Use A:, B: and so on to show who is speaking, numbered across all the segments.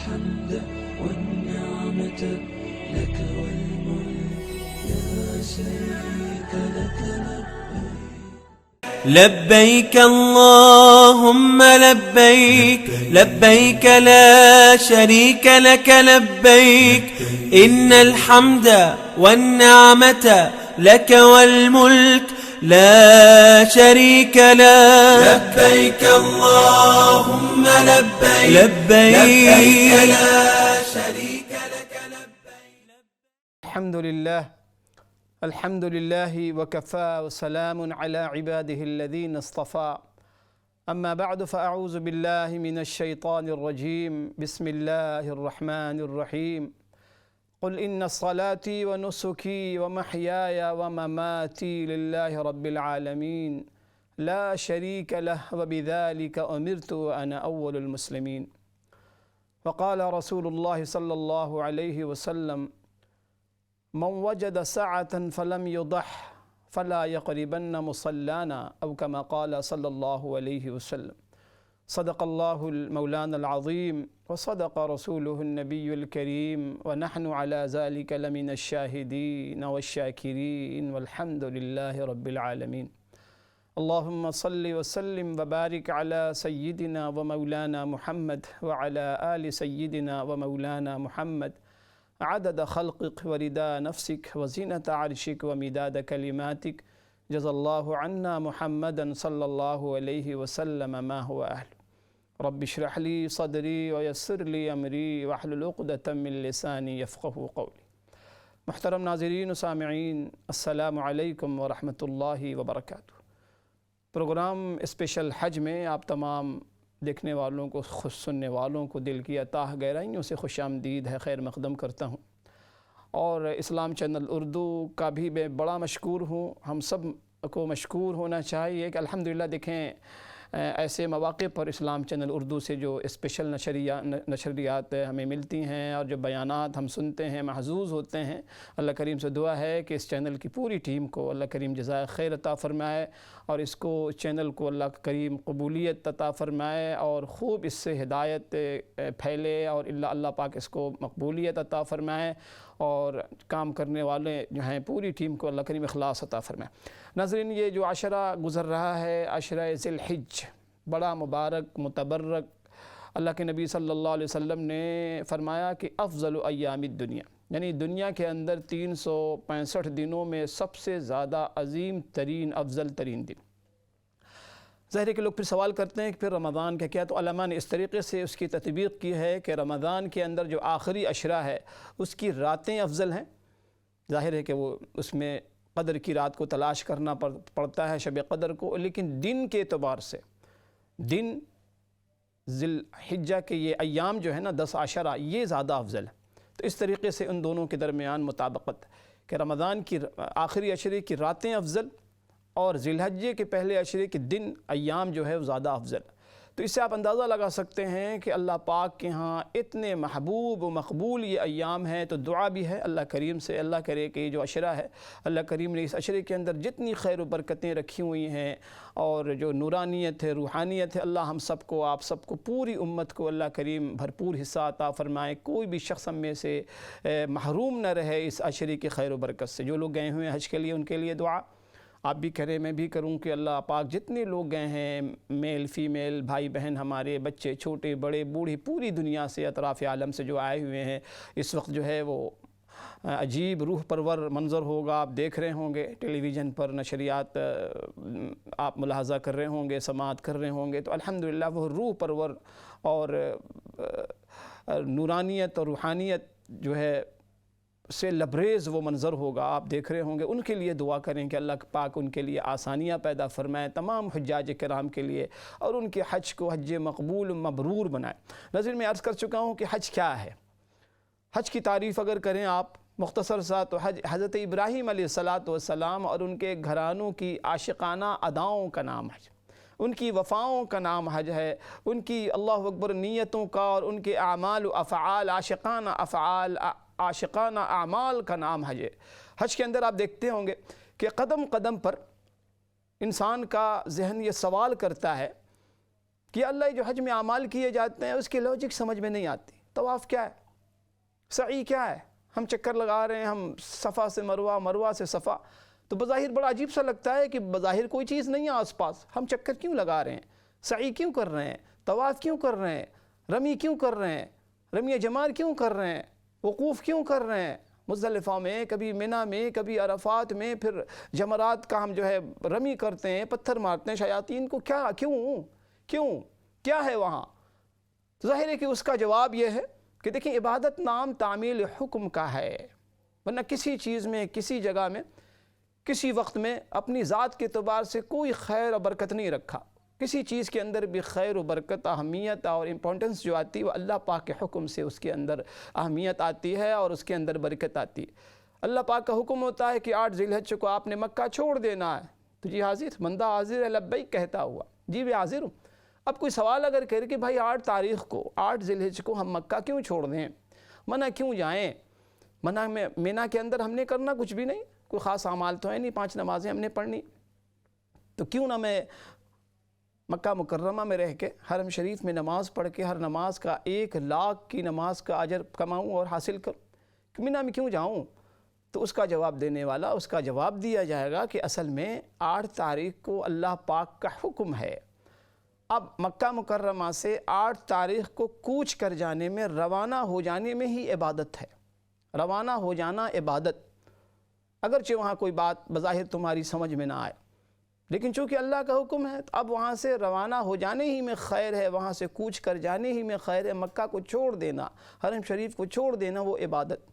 A: الحمد والنعمة لك والملك لا شريك لك
B: لبيك اللهم لبيك لبيك لا شريك لك لبيك إن الحمد والنعمة لك والملك لا شريك لك. لبيك اللهم لبيك لبيك لا شريك لك لبيك.
C: الحمد لله وكفى وسلام على عباده الذين اصطفى. أما بعد فأعوذ بالله من الشيطان الرجيم. بسم الله الرحمن الرحيم. قل إن صلاتي ونسكي ومحياي ومماتي لله رب العالمين لا شريك له وبذلك أمرت وأنا أول المسلمين. وقال رسول الله صلى الله عليه وسلم: من وجد سعة فلم يضح فلا يقربن مصلانا، أو كما قال صلى الله عليه وسلم. صدق الله المولانا العظيم وصدق رسوله النبي الكريم، ونحن على ذلك لمن الشاهدين والشاكرين، والحمد لله رب العالمين. اللهم صل وسلم وبارك على سيدنا ومولانا محمد وعلى آل سيدنا ومولانا محمد عدد خلقك ورضا نفسك وزينة عرشك ومداد كلماتك. جزا الله عنا محمدا صلى الله عليه وسلم ما هو أهل. رب اشرح لي صدري ويسر لي أمري واحلل عقدة من لساني يفقهوا قولي. محترم ناظرین و سامعین، السلام علیکم ورحمۃ اللہ وبرکاتہ۔ پروگرام اسپیشل حج میں آپ تمام دیکھنے والوں کو، سننے والوں کو دل کی اتاہ گہرائیوں سے خوش آمدید ہے، خیر مقدم کرتا ہوں۔ اور اسلام چینل اردو کا بھی میں بڑا مشکور ہوں۔ ہم سب کو مشکور ہونا چاہیے کہ الحمدللہ دیکھیں ایسے مواقع پر اسلام چینل اردو سے جو اسپیشل نشریات ہمیں ملتی ہیں اور جو بیانات ہم سنتے ہیں، محظوظ ہوتے ہیں۔ اللہ کریم سے دعا ہے کہ اس چینل کی پوری ٹیم کو اللہ کریم جزائے خیر عطا فرمائے، اور اس چینل کو اللہ کریم قبولیت عطا فرمائے، اور خوب اس سے ہدایت پھیلے، اور اللہ پاک اس کو مقبولیت عطا فرمائے، اور کام کرنے والے جو ہیں پوری ٹیم کو اللہ کریم اخلاص عطا فرمائے۔ ناظرین، یہ جو عشرہ گزر رہا ہے، عشرہ ذی الحج، بڑا مبارک متبرک، اللہ کے نبی صلی اللہ علیہ وسلم نے فرمایا کہ افضل ایام الدنیا، یعنی دنیا کے اندر 365 دنوں میں سب سے زیادہ عظیم ترین، افضل ترین دن۔ ظاہر ہے کہ لوگ پھر سوال کرتے ہیں کہ پھر رمضان کا کیا؟ تو علماء نے اس طریقے سے اس کی تطبیق کی ہے کہ رمضان کے اندر جو آخری عشرہ ہے اس کی راتیں افضل ہیں۔ ظاہر ہے کہ وہ اس میں قدر کی رات کو تلاش کرنا پڑتا ہے، شب قدر کو، لیکن دن کے اعتبار سے دن ذی الحجہ کے یہ ایام جو ہے نا 10 عشرہ، یہ زیادہ افضل ہے۔ تو اس طریقے سے ان دونوں کے درمیان مطابقت کہ رمضان کی آخری عشرے کی راتیں افضل، اور ذی الحجہ کے پہلے عشرے کے دن ایام جو ہے وہ زیادہ افضل۔ تو اس سے آپ اندازہ لگا سکتے ہیں کہ اللہ پاک کے ہاں اتنے محبوب و مقبول یہ ایام ہیں۔ تو دعا بھی ہے اللہ کریم سے، اللہ کرے کہ یہ جو عشرہ ہے، اللہ کریم نے اس عشرے کے اندر جتنی خیر و برکتیں رکھی ہوئی ہیں، اور جو نورانیت ہے، روحانیت ہے، اللہ ہم سب کو، آپ سب کو، پوری امت کو اللہ کریم بھرپور حصہ عطا فرمائے۔ کوئی بھی شخص ہم میں سے محروم نہ رہے اس عشرے کی خیر و برکت سے۔ جو لوگ گئے ہوئے ہیں حج کے لیے، ان کے لیے دعا آپ بھی کریں، میں بھی کروں کہ اللہ پاک جتنے لوگ گئے ہیں، میل فیمیل، بھائی بہن ہمارے، بچے چھوٹے بڑے بوڑھے، پوری دنیا سے، اطراف عالم سے جو آئے ہوئے ہیں، اس وقت جو ہے وہ عجیب روح پرور منظر ہوگا، آپ دیکھ رہے ہوں گے ٹیلی ویژن پر، نشریات آپ ملاحظہ کر رہے ہوں گے، سماعت کر رہے ہوں گے۔ تو الحمدللہ وہ روح پرور اور نورانیت اور روحانیت جو ہے سے لبریز وہ منظر ہوگا، آپ دیکھ رہے ہوں گے۔ ان کے لیے دعا کریں کہ اللہ پاک ان کے لیے آسانیاں پیدا فرمائے، تمام حجاج کرام کے لیے، اور ان کے حج کو حج مقبول مبرور بنائے۔ ناظرین، میں عرض کر چکا ہوں کہ حج کیا ہے۔ حج کی تعریف اگر کریں آپ مختصر سا، تو حج حضرت ابراہیم علیہ السلام اور ان کے گھرانوں کی عاشقانہ اداؤں کا نام حج، ان کی وفاؤں کا نام حج ہے، ان کی اللہ اکبر نیتوں کا، اور ان کے اعمال و افعال، عاشقانہ اعمال کا نام حج ہے۔ حج کے اندر آپ دیکھتے ہوں گے کہ قدم قدم پر انسان کا ذہن یہ سوال کرتا ہے کہ اللہ جو حج میں اعمال کیے جاتے ہیں اس کی لاجک سمجھ میں نہیں آتی۔ طواف کیا ہے؟ سعی کیا ہے؟ ہم چکر لگا رہے ہیں، ہم صفا سے مروہ، مروہ سے صفا، تو بظاہر بڑا عجیب سا لگتا ہے کہ بظاہر کوئی چیز نہیں ہے آس پاس، ہم چکر کیوں لگا رہے ہیں؟ سعی کیوں کر رہے ہیں؟ طواف کیوں کر رہے ہیں؟ رمی کیوں کر رہے ہیں؟ رمی جمار کیوں کر رہے ہیں؟ وقوف کیوں کر رہے ہیں؟ مزدلفہ میں، کبھی منی میں، کبھی عرفات میں، پھر جمرات کا ہم جو ہے رمی کرتے ہیں، پتھر مارتے ہیں شیاطین کو، کیا ہے وہاں؟ تو ظاہر ہے کہ اس کا جواب یہ ہے کہ دیکھیں عبادت نام تعمیل حکم کا ہے، ورنہ کسی چیز میں، کسی جگہ میں، کسی وقت میں اپنی ذات کے اعتبار سے کوئی خیر و برکت نہیں رکھا. کسی چیز کے اندر بھی خیر و برکت، اہمیت اور امپورٹنس جو آتی ہے وہ اللہ پاک کے حکم سے اس کے اندر اہمیت آتی ہے اور اس کے اندر برکت آتی ہے. اللہ پاک کا حکم ہوتا ہے کہ 8 ذی الحجہ کو آپ نے مکہ چھوڑ دینا ہے، تو جی حاضر، بندہ حاضر ہے، لبیک کہتا ہوا، جی میں حاضر ہوں. اب کوئی سوال اگر کرے کہ بھائی 8 تاریخ کو، 8 ذی الحجہ کو ہم مکہ کیوں چھوڑ دیں، منع کیوں جائیں؟ منع میں مینا کے اندر ہم نے کرنا کچھ بھی نہیں، کوئی خاص اعمال تو ہے نہیں، 5 نمازیں ہم نے پڑھنی، تو کیوں نہ میں مکہ مکرمہ میں رہ کے حرم شریف میں نماز پڑھ کے ہر نماز کا 1 لاکھ کی نماز کا اجر کماؤں اور حاصل کروں، مینا میں کیوں جاؤں؟ تو اس کا جواب دینے والا، اس کا جواب دیا جائے گا کہ اصل میں 8 تاریخ کو اللہ پاک کا حکم ہے. اب مکہ مکرمہ سے 8 تاریخ کو کوچ کر جانے میں، روانہ ہو جانے میں ہی عبادت ہے. روانہ ہو جانا عبادت، اگرچہ وہاں کوئی بات بظاہر تمہاری سمجھ میں نہ آئے، لیکن چونکہ اللہ کا حکم ہے تو اب وہاں سے روانہ ہو جانے ہی میں خیر ہے، وہاں سے کوچ کر جانے ہی میں خیر ہے. مکہ کو چھوڑ دینا، حرم شریف کو چھوڑ دینا، وہ عبادت.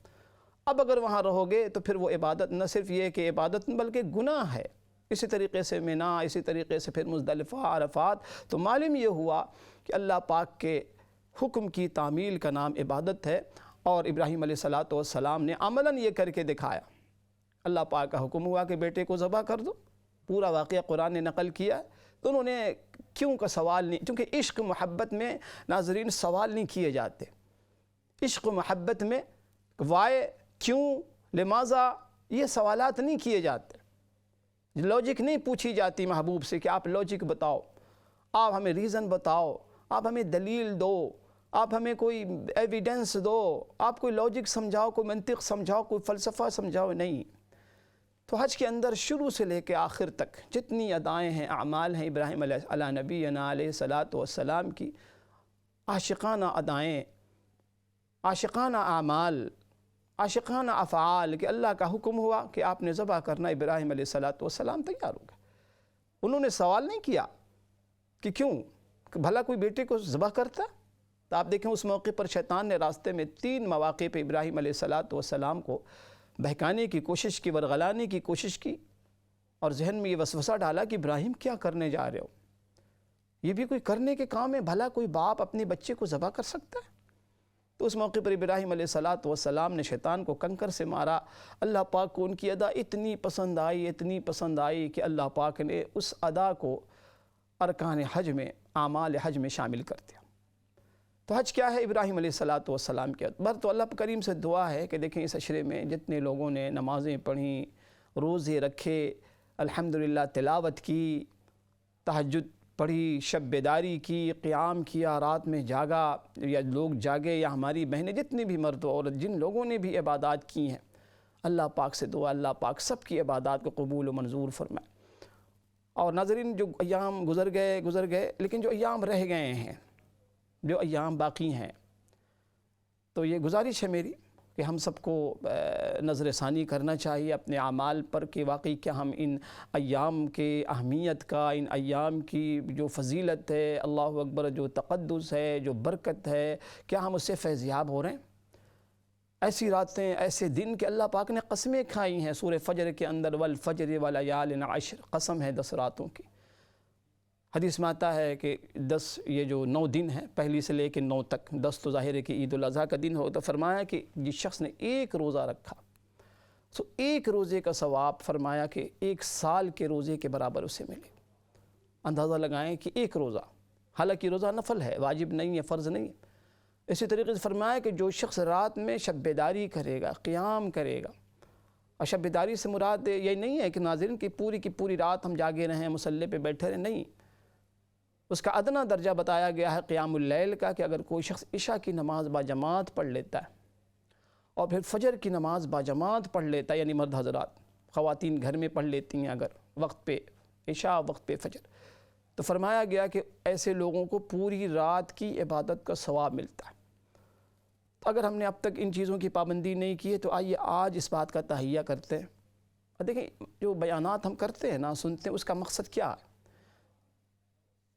C: اب اگر وہاں رہو گے تو پھر وہ عبادت نہ صرف یہ کہ عبادت بلکہ گناہ ہے. اسی طریقے سے منی، اسی طریقے سے پھر مزدلفہ، عرفات. تو معلوم یہ ہوا کہ اللہ پاک کے حکم کی تعمیل کا نام عبادت ہے، اور ابراہیم علیہ السلام نے عملاً یہ کر کے دکھایا. اللہ پاک کا حکم ہوا کہ بیٹے کو ذبح کر دو، پورا واقعہ قرآن نے نقل کیا ہے. تو انہوں نے کیوں کا سوال نہیں، کیونکہ عشق محبت میں ناظرین سوال نہیں کیے جاتے. عشق محبت میں وائے، کیوں، لماذا، یہ سوالات نہیں کیے جاتے. لاجک نہیں پوچھی جاتی محبوب سے کہ آپ لاجک بتاؤ، آپ ہمیں ریزن بتاؤ، آپ ہمیں دلیل دو، آپ ہمیں کوئی ایویڈنس دو، آپ کوئی لاجک سمجھاؤ، کوئی منطق سمجھاؤ، کوئی فلسفہ سمجھاؤ. نہیں. تو حج کے اندر شروع سے لے کے آخر تک جتنی ادائیں ہیں، اعمال ہیں ابراہیم علیہ نبینا علیہ السلام کی، عاشقانہ ادائیں، عاشقانہ اعمال، عاشقانہ افعال، کہ اللہ کا حکم ہوا کہ آپ نے ذبح کرنا، ابراہیم علیہ السلام تیار ہو گئے. انہوں نے سوال نہیں کیا کہ کیوں، کہ بھلا کوئی بیٹے کو ذبح کرتا. تو آپ دیکھیں اس موقع پر شیطان نے راستے میں 3 مواقع پہ ابراہیم علیہ السلام کو بہکانے کی کوشش کی، ورغلانے کی کوشش کی، اور ذہن میں یہ وسوسہ ڈالا کہ ابراہیم کیا کرنے جا رہے ہو، یہ بھی کوئی کرنے کے کام ہے، بھلا کوئی باپ اپنے بچے کو ذبح کر سکتا ہے؟ تو اس موقع پر ابراہیم علیہ السلام نے شیطان کو کنکر سے مارا. اللہ پاک کو ان کی ادا اتنی پسند آئی، اتنی پسند آئی کہ اللہ پاک نے اس ادا کو ارکان حج میں، اعمال حج میں شامل کر دیا. تو حج کیا ہے؟ ابراہیم علیہ السلام کے اکبر. تو اللہ کریم سے دعا ہے کہ دیکھیں اس عشرے میں جتنے لوگوں نے نمازیں پڑھیں، روزے رکھے، الحمدللہ تلاوت کی، تہجد پڑھی، شب بیداری کی، قیام کیا، رات میں جاگا، یا لوگ جاگے، یا ہماری بہنیں جتنی بھی مرد و عورت جن لوگوں نے بھی عبادات کی ہیں، اللہ پاک سے دعا اللہ پاک سب کی عبادات کو قبول و منظور فرمائے. اور ناظرین جو ایام گزر گئے، لیکن جو ایام رہ گئے ہیں، جو ایام باقی ہیں، تو یہ گزارش ہے میری کہ ہم سب کو نظر ثانی کرنا چاہیے اپنے اعمال پر کہ واقعی کیا ہم ان ایام کے اہمیت کا، ان ایام کی جو فضیلت ہے، اللہ اکبر، جو تقدس ہے، جو برکت ہے، کیا ہم اس سے فیضیاب ہو رہے ہیں؟ ایسی راتیں، ایسے دن کہ اللہ پاک نے قسمیں کھائی ہیں سورہ فجر کے اندر، والفجر ولیال عشر، قسم ہے 10 راتوں کی. حدیث میں آتا ہے کہ 10 یہ جو 9 دن ہیں، پہلی سے لے کے 9 تک، 10 تو ظاہر ہے کہ عید الاضحیٰ کا دن ہو، تو فرمایا کہ جس شخص نے 1 روزہ رکھا، تو 1 روزے کا ثواب فرمایا کہ 1 سال کے روزے کے برابر اسے ملے. اندازہ لگائیں کہ 1 روزہ، حالانکہ روزہ نفل ہے، واجب نہیں ہے، فرض نہیں ہے. اسی طریقے سے فرمایا کہ جو شخص رات میں شب بیداری کرے گا، قیام کرے گا، اور شب بیداری سے مراد یہ نہیں ہے کہ ناظرین کی پوری رات ہم جاگے رہیں، مصلی پہ بیٹھے رہیں، نہیں. اس کا ادنا درجہ بتایا گیا ہے قیام اللیل کا، کہ اگر کوئی شخص عشاء کی نماز باجماعت پڑھ لیتا ہے اور پھر فجر کی نماز باجماعت پڑھ لیتا ہے، یعنی مرد حضرات، خواتین گھر میں پڑھ لیتی ہیں اگر وقت پہ عشاء وقت پہ فجر، تو فرمایا گیا کہ ایسے لوگوں کو پوری رات کی عبادت کا ثواب ملتا ہے۔ تو اگر ہم نے اب تک ان چیزوں کی پابندی نہیں کی ہے تو آئیے آج اس بات کا تہیہ کرتے ہیں۔ اور دیکھیں جو بیانات ہم کرتے ہیں نا، سنتے ہیں، اس کا مقصد کیا ہے؟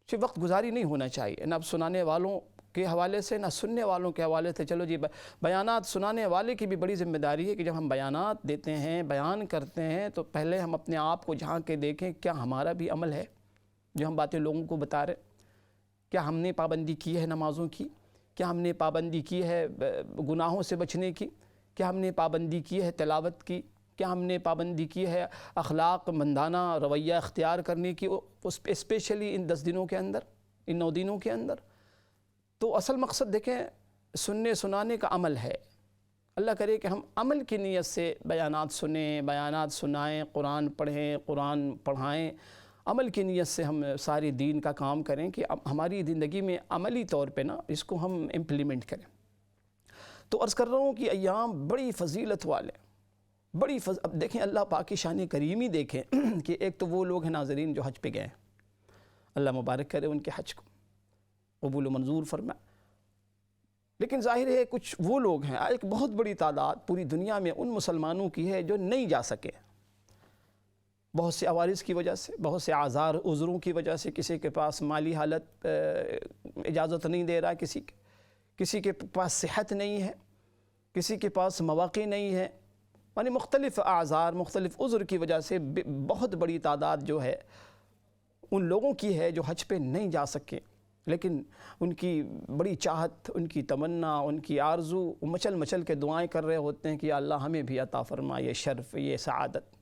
C: صرف وقت گزاری نہیں ہونا چاہیے، نہ سنانے والوں کے حوالے سے نہ سننے والوں کے حوالے سے۔ چلو جی بیانات سنانے والے کی بھی بڑی ذمہ داری ہے کہ جب ہم بیانات دیتے ہیں، بیان کرتے ہیں، تو پہلے ہم اپنے آپ کو جھانک کے دیکھیں کیا ہمارا بھی عمل ہے جو ہم باتیں لوگوں کو بتا رہے ہیں؟ کیا ہم نے پابندی کی ہے نمازوں کی؟ کیا ہم نے پابندی کی ہے گناہوں سے بچنے کی؟ کیا ہم نے پابندی کی ہے تلاوت کی؟ کیا ہم نے پابندی کی ہے اخلاق مندانہ رویہ اختیار کرنے کی، اسپیشلی ان 10 دنوں کے اندر، ان 9 دنوں کے اندر؟ تو اصل مقصد دیکھیں سننے سنانے کا عمل ہے۔ اللہ کرے کہ ہم عمل کی نیت سے بیانات سنیں، بیانات سنائیں، قرآن پڑھیں، قرآن پڑھائیں، عمل کی نیت سے ہم ساری دین کا کام کریں کہ ہماری زندگی میں عملی طور پہ نا اس کو ہم امپلیمنٹ کریں۔ تو عرض کر رہا ہوں کہ ایام بڑی فضیلت والے، اب دیکھیں اللہ پاک کی شان کریمی دیکھیں کہ ایک تو وہ لوگ ہیں ناظرین جو حج پہ گئے ہیں، اللہ مبارک کرے ان کے حج کو، قبول و منظور فرمائے۔ لیکن ظاہر ہے کچھ وہ لوگ ہیں، ایک بہت بڑی تعداد پوری دنیا میں ان مسلمانوں کی ہے جو نہیں جا سکے، بہت سے عوارض کی وجہ سے، بہت سے اعذار عذروں کی وجہ سے، کسی کے پاس مالی حالت اجازت نہیں دے رہا، کسی کے پاس صحت نہیں ہے، کسی کے پاس مواقع نہیں ہے، یعنی مختلف اعذار، مختلف عذر کی وجہ سے بہت بڑی تعداد جو ہے ان لوگوں کی ہے جو حج پہ نہیں جا سکے، لیکن ان کی بڑی چاہت، ان کی تمنا، ان کی آرزو، مچل مچل کے دعائیں کر رہے ہوتے ہیں کہ یا اللہ ہمیں بھی عطا فرما یہ شرف، یہ سعادت۔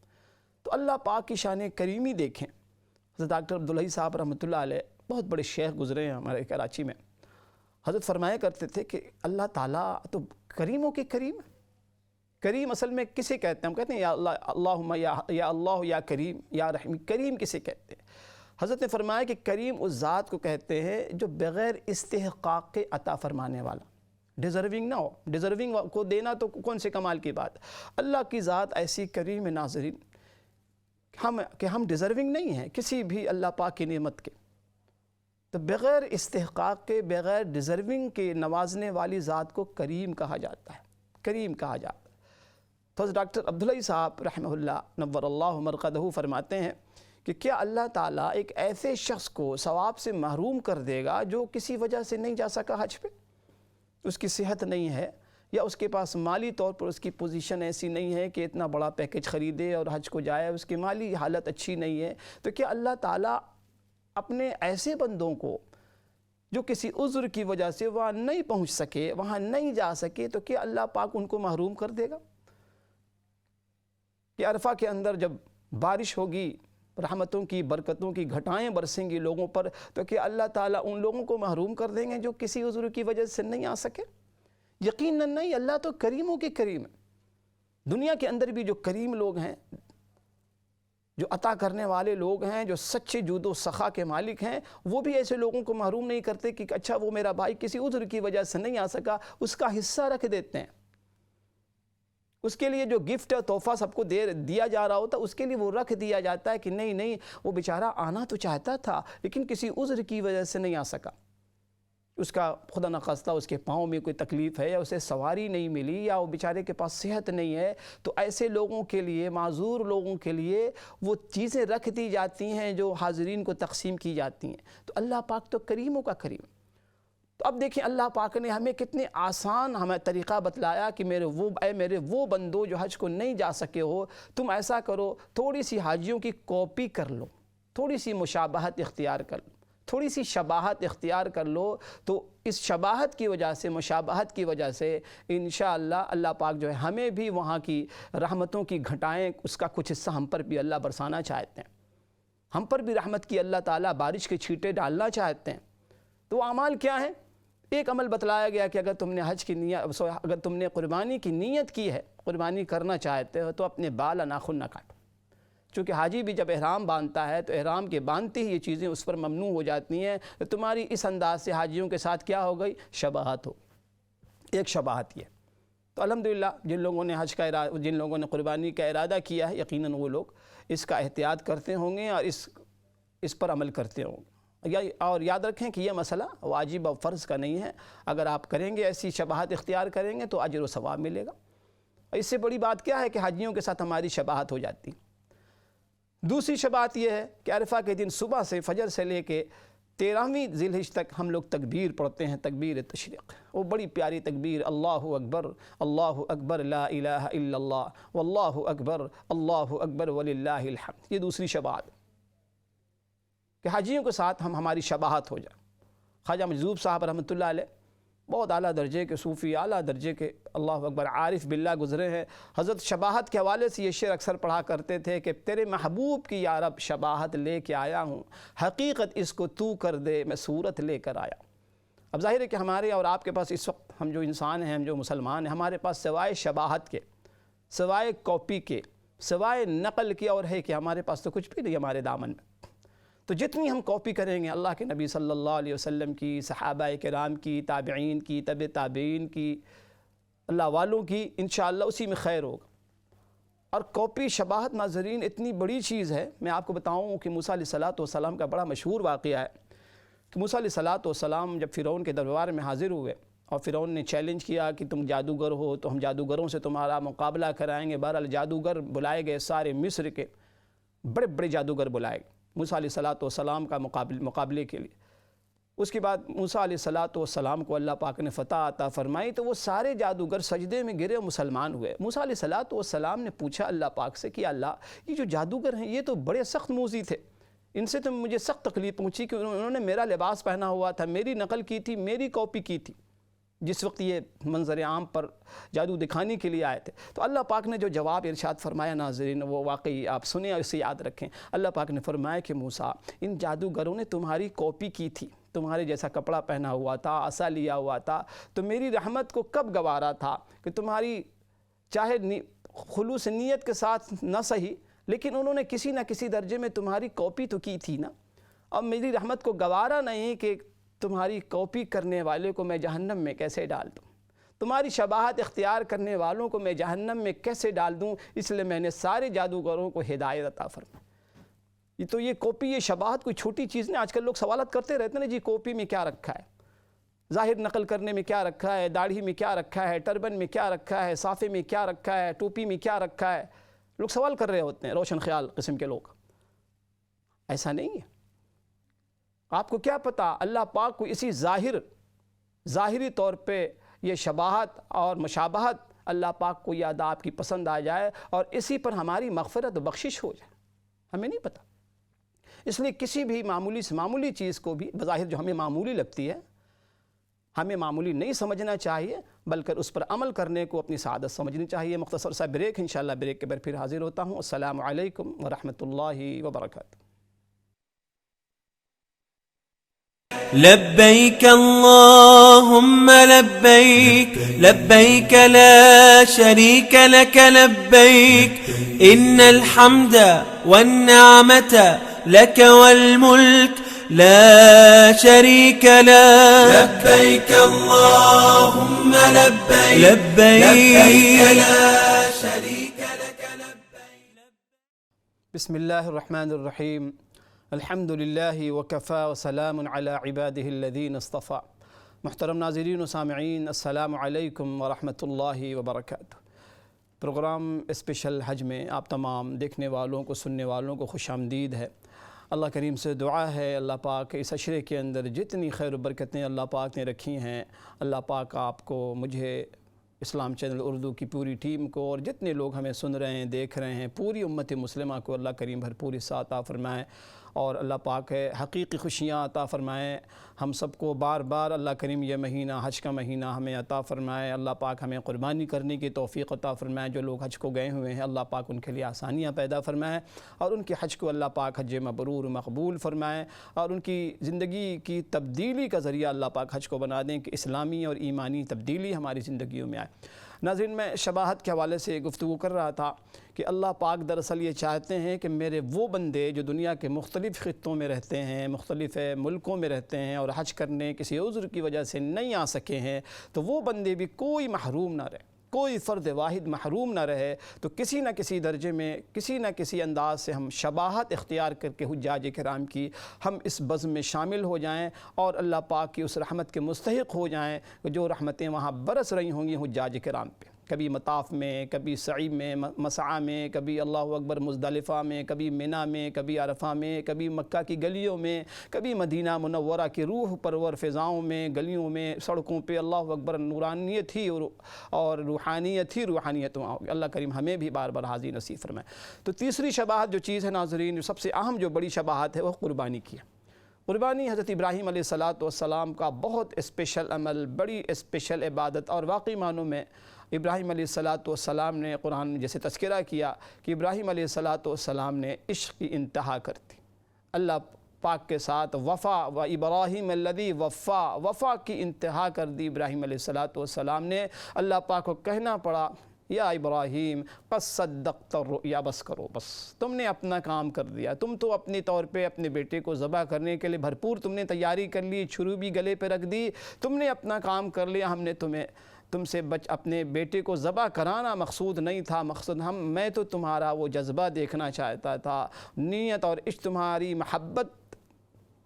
C: تو اللہ پاک کی شان کریمی دیکھیں۔ حضرت ڈاکٹر عبدالحی صاحب رحمۃ اللہ علیہ بہت بڑے شیخ گزرے ہیں ہمارے کراچی میں، حضرت فرمایا کرتے تھے کہ اللہ تعالیٰ تو کریموں کے کریم ہے۔ کریم اصل میں کسے کہتے ہیں؟ ہم کہتے ہیں یا اللہ، اللہم یا اللہ یا کریم یا رحیم، کریم کسے کہتے ہیں؟ حضرت نے فرمایا کہ کریم اس ذات کو کہتے ہیں جو بغیر استحقاق کے عطا فرمانے والا، ڈیزرونگ نہ ہو، ڈیزرونگ کو دینا تو کون سے کمال کی بات۔ اللہ کی ذات ایسی کریم ہے ناظرین کہ ہم ڈیزرونگ نہیں ہیں کسی بھی اللہ پاک کی نعمت کے، تو بغیر استحقاق کے، بغیر ڈیزرونگ کے نوازنے والی ذات کو کریم کہا جاتا ہے، کریم کہا جاتا ہے۔ تو ڈاکٹر عبدالحی صاحب رحمہ اللہ نور اللہ مرقدہ فرماتے ہیں کہ کیا اللہ تعالیٰ ایک ایسے شخص کو ثواب سے محروم کر دے گا جو کسی وجہ سے نہیں جا سکا حج پہ، اس کی صحت نہیں ہے یا اس کے پاس مالی طور پر اس کی پوزیشن ایسی نہیں ہے کہ اتنا بڑا پیکج خریدے اور حج کو جائے، اس کی مالی حالت اچھی نہیں ہے، تو کیا اللہ تعالیٰ اپنے ایسے بندوں کو جو کسی عذر کی وجہ سے وہاں نہیں پہنچ سکے، وہاں نہیں جا سکے، تو کیا اللہ پاک ان کو محروم کر دے گا؟ کہ عرفہ کے اندر جب بارش ہوگی، رحمتوں کی، برکتوں کی گھٹائیں برسیں گی لوگوں پر، تو کہ اللہ تعالیٰ ان لوگوں کو محروم کر دیں گے جو کسی عذر کی وجہ سے نہیں آ سکے؟ یقیناً نہیں، اللہ تو کریموں کے کریم ہے۔ دنیا کے اندر بھی جو کریم لوگ ہیں، جو عطا کرنے والے لوگ ہیں، جو سچے جود و سخا کے مالک ہیں، وہ بھی ایسے لوگوں کو محروم نہیں کرتے کہ اچھا وہ میرا بھائی کسی عذر کی وجہ سے نہیں آ سکا، اس کا حصہ رکھ دیتے ہیں، اس کے لیے جو گفٹ تحفہ سب کو دیا جا رہا ہوتا اس کے لیے وہ رکھ دیا جاتا ہے کہ نہیں وہ بیچارہ آنا تو چاہتا تھا لیکن کسی عذر کی وجہ سے نہیں آ سکا، اس کا خدا نخواستہ اس کے پاؤں میں کوئی تکلیف ہے یا اسے سواری نہیں ملی یا وہ بیچارے کے پاس صحت نہیں ہے، تو ایسے لوگوں کے لیے، معذور لوگوں کے لیے وہ چیزیں رکھ دی جاتی ہیں جو حاضرین کو تقسیم کی جاتی ہیں۔ تو اللہ پاک تو کریموں کا کریم۔ تو اب دیکھیں اللہ پاک نے ہمیں کتنے آسان ہمیں طریقہ بتلایا کہ میرے وہ بندو جو حج کو نہیں جا سکے ہو، تم ایسا کرو، تھوڑی سی حاجیوں کی کاپی کر لو، تھوڑی سی مشابہت اختیار کر لو، تھوڑی سی شباہت اختیار کر لو، تو اس شباہت کی وجہ سے، مشابہت کی وجہ سے انشاءاللہ اللہ پاک جو ہے ہمیں بھی وہاں کی رحمتوں کی گھٹائیں، اس کا کچھ حصہ ہم پر بھی اللہ برسانا چاہتے ہیں، ہم پر بھی رحمت کی اللہ تعالیٰ بارش کے چھینٹے ڈالنا چاہتے ہیں۔ تو اعمال کیا ہیں؟ ایک عمل بتلایا گیا کہ اگر تم نے حج کی نیت، اگر تم نے قربانی کی نیت کی ہے، قربانی کرنا چاہتے ہو، تو اپنے بال ناخن نہ کاٹو، چونکہ حاجی بھی جب احرام باندھتا ہے تو احرام کے باندھتے ہی یہ چیزیں اس پر ممنوع ہو جاتی ہیں، تو تمہاری اس انداز سے حاجیوں کے ساتھ کیا ہو گئی؟ شباہت ہو، ایک شباہت یہ۔ تو الحمدللہ جن لوگوں نے جن لوگوں نے قربانی کا ارادہ کیا ہے، یقیناً وہ لوگ اس کا احتیاط کرتے ہوں گے اور اس پر عمل کرتے ہوں گے۔ اور یاد رکھیں کہ یہ مسئلہ واجب اور فرض کا نہیں ہے، اگر آپ کریں گے، ایسی شباہت اختیار کریں گے تو اجر و ثواب ملے گا۔ اور اس سے بڑی بات کیا ہے کہ حاجیوں کے ساتھ ہماری شباہت ہو جاتی۔ دوسری شباہت یہ ہے کہ عرفہ کے دن صبح سے فجر سے لے کے 13ویں ذی الحجہ تک ہم لوگ تکبیر پڑھتے ہیں، تکبیر تشریق، وہ بڑی پیاری تکبیر، اللہ اکبر لا الہ الا اللہ واللہ اکبر وللہ الحمد۔ یہ دوسری شباہت کہ حاجیوں کے ساتھ ہماری شباہت ہو جائے۔ خواجہ مجذوب صاحب رحمۃ اللہ علیہ بہت اعلیٰ درجے کے صوفی، اعلیٰ درجے کے اللہ اکبر عارف باللہ گزرے ہیں۔ حضرت شباہت کے حوالے سے یہ شعر اکثر پڑھا کرتے تھے کہ تیرے محبوب کی یا رب شباہت لے کے آیا ہوں، حقیقت اس کو تو کر دے میں صورت لے کر آیا۔ اب ظاہر ہے کہ ہمارے اور آپ کے پاس اس وقت ہم جو انسان ہیں، ہم جو مسلمان ہیں، ہمارے پاس سوائے شباہت کے، سوائے کاپی کے، سوائے نقل کے اور ہے کہ ہمارے پاس تو کچھ بھی نہیں ہمارے دامن میں۔ تو جتنی ہم کاپی کریں گے اللہ کے نبی صلی اللہ علیہ وسلم کی، صحابہ کرام کی، تابعین کی، تبع تابعین کی، اللہ والوں کی، انشاءاللہ اسی میں خیر ہوگا۔ اور کاپی شباہت ناظرین اتنی بڑی چیز ہے، میں آپ کو بتاؤں کہ موسیٰ علیہ السلام کا بڑا مشہور واقعہ ہے کہ موسیٰ علیہ السلام جب فرعون کے دربار میں حاضر ہوئے اور فرعون نے چیلنج کیا کہ تم جادوگر ہو تو ہم جادوگروں سے تمہارا مقابلہ کرائیں گے۔ بہرحال جادوگر بلائے گئے، سارے مصر کے بڑے بڑے جادوگر بلائے گئے موسیٰ علیہ السلام کا مقابلے کے لیے۔ اس کے بعد موسیٰ علیہ السلام کو اللہ پاک نے فتح عطا فرمائی تو وہ سارے جادوگر سجدے میں گرے اور مسلمان ہوئے۔ موسیٰ علیہ السلام نے پوچھا اللہ پاک سے کہ اللہ، یہ جو جادوگر ہیں یہ تو بڑے سخت موذی تھے، ان سے تو مجھے سخت تکلیف پہنچی کہ انہوں نے میرا لباس پہنا ہوا تھا، میری نقل کی تھی، میری کاپی کی تھی جس وقت یہ منظر عام پر جادو دکھانے کے لیے آئے تھے۔ تو اللہ پاک نے جو جواب ارشاد فرمایا ناظرین، وہ واقعی آپ سنیں اور اسے یاد رکھیں۔ اللہ پاک نے فرمایا کہ موسیٰ، ان جادوگروں نے تمہاری کاپی کی تھی، تمہارے جیسا کپڑا پہنا ہوا تھا، عصا لیا ہوا تھا، تو میری رحمت کو کب گوارا تھا کہ تمہاری چاہے خلوص نیت کے ساتھ نہ صحیح، لیکن انہوں نے کسی نہ کسی درجے میں تمہاری کاپی تو کی تھی نا۔ اب میری رحمت کو گوارا نہیں کہ تمہاری کاپی کرنے والے کو میں جہنم میں کیسے ڈال دوں، تمہاری شباہت اختیار کرنے والوں کو میں جہنم میں کیسے ڈال دوں، اس لیے میں نے سارے جادوگروں کو ہدایت عطا فرمائی۔ تو یہ کاپی، یہ شباہت کوئی چھوٹی چیز نہیں۔ آج کل لوگ سوالات کرتے رہتے ہیں جی کاپی میں کیا رکھا ہے، ظاہر نقل کرنے میں کیا رکھا ہے، داڑھی میں کیا رکھا ہے، ٹربن میں کیا رکھا ہے، صافے میں کیا رکھا ہے، ٹوپی میں کیا رکھا ہے، لوگ سوال کر رہے ہوتے ہیں، روشن خیال قسم کے لوگ۔ ایسا نہیں ہے۔ آپ کو کیا پتا اللہ پاک کو اسی ظاہری طور پہ یہ شباہت اور مشابہت اللہ پاک کو یاد آپ کی پسند آ جائے اور اسی پر ہماری مغفرت و بخشش ہو جائے، ہمیں نہیں پتا۔ اس لیے کسی بھی معمولی سے معمولی چیز کو بھی بظاہر جو ہمیں معمولی لگتی ہے، ہمیں معمولی نہیں سمجھنا چاہیے، بلکہ اس پر عمل کرنے کو اپنی سعادت سمجھنی چاہیے۔ مختصر سا بریک، انشاءاللہ بریک کے بعد پھر حاضر ہوتا ہوں۔ السلام علیکم ورحمۃ اللہ وبرکاتہ۔
B: لبيك اللهم لبيك لبيك لا شريك لك لبيك إن الحمد والنعمة لك والملك لا شريك له لبيك اللهم لبيك لبيك لا شريك لك لبيك۔
C: بسم اللہ الرحمن الرحیم، الحمد للہ وکفا وسلام علی عبادہ الذین اصطفیٰ۔ محترم ناظرین و سامعین، السلام علیکم ورحمۃ اللہ وبرکاتہ۔ پروگرام اسپیشل حج میں آپ تمام دیکھنے والوں کو، سننے والوں کو خوش آمدید ہے۔ اللہ کریم سے دعا ہے اللہ پاک اس عشرے کے اندر جتنی خیر و برکتیں اللہ پاک نے رکھی ہیں، اللہ پاک آپ کو، مجھے، اسلام چینل اردو کی پوری ٹیم کو اور جتنے لوگ ہمیں سن رہے ہیں، دیکھ رہے ہیں، پوری امت مسلمہ کو اللہ کریم بھرپور حصہ عطا فرمائے اور اللہ پاک حقیقی خوشیاں عطا فرمائے۔ ہم سب کو بار بار اللہ کریم یہ مہینہ، حج کا مہینہ ہمیں عطا فرمائے۔ اللہ پاک ہمیں قربانی کرنے کی توفیق عطا فرمائے۔ جو لوگ حج کو گئے ہوئے ہیں اللہ پاک ان کے لیے آسانیاں پیدا فرمائے اور ان کے حج کو اللہ پاک حج مبرور مقبول فرمائے اور ان کی زندگی کی تبدیلی کا ذریعہ اللہ پاک حج کو بنا دیں کہ اسلامی اور ایمانی تبدیلی ہماری زندگیوں میں آئے۔ ناظرین، میں شباہت کے حوالے سے گفتگو کر رہا تھا کہ اللہ پاک دراصل یہ چاہتے ہیں کہ میرے وہ بندے جو دنیا کے مختلف خطوں میں رہتے ہیں، مختلف ملکوں میں رہتے ہیں اور حج کرنے کسی عذر کی وجہ سے نہیں آ سکے ہیں، تو وہ بندے بھی کوئی محروم نہ رہے، کوئی فرد واحد محروم نہ رہے۔ تو کسی نہ کسی درجے میں، کسی نہ کسی انداز سے ہم شباہت اختیار کر کے حجاج کرام کی ہم اس بزم میں شامل ہو جائیں اور اللہ پاک کی اس رحمت کے مستحق ہو جائیں جو رحمتیں وہاں برس رہی ہوں گی حجاج کرام پہ، کبھی مطاف میں، کبھی سعی میں، مسعی میں، کبھی اللہ اکبر مزدلفہ میں، کبھی منی میں، کبھی عرفہ میں، کبھی مکہ کی گلیوں میں، کبھی مدینہ منورہ کی روح پرور فضاؤں میں، گلیوں میں، سڑکوں پہ اللہ اکبر نورانیت ہی اور روحانیت ہی روحانیت وہاں ہوگی۔ اللہ کریم ہمیں بھی بار بار حاضری نصیب فرمائے۔ تو تیسری شباہت جو چیز ہے ناظرین، جو سب سے اہم جو بڑی شباہت ہے وہ قربانی کی ہے۔ قربانی حضرت ابراہیم علیہ السلام کا بہت اسپیشل عمل، بڑی اسپیشل عبادت، اور واقعی معنوں میں ابراہیم علیہ السلام نے قرآن میں جیسے تذکرہ کیا کہ ابراہیم علیہ السلام نے عشق کی انتہا کر دی، اللہ پاک کے ساتھ وفا، و ابراہیم الذی وفا کی انتہا کر دی ابراہیم علیہ السلام نے۔ اللہ پاک کو کہنا پڑا یا ابراہیم قد صدقت الرؤیا، بس کرو، بس تم نے اپنا کام کر دیا، تم تو اپنی طور پہ اپنے بیٹے کو ذبح کرنے کے لیے بھرپور تم نے تیاری کر لی، چھری بھی گلے پہ رکھ دی، تم نے اپنا کام کر لیا، ہم نے تم سے اپنے بیٹے کو ذبح کرانا مقصود نہیں تھا، مقصد میں تو تمہارا وہ جذبہ دیکھنا چاہتا تھا، نیت اور عشق تمہاری محبت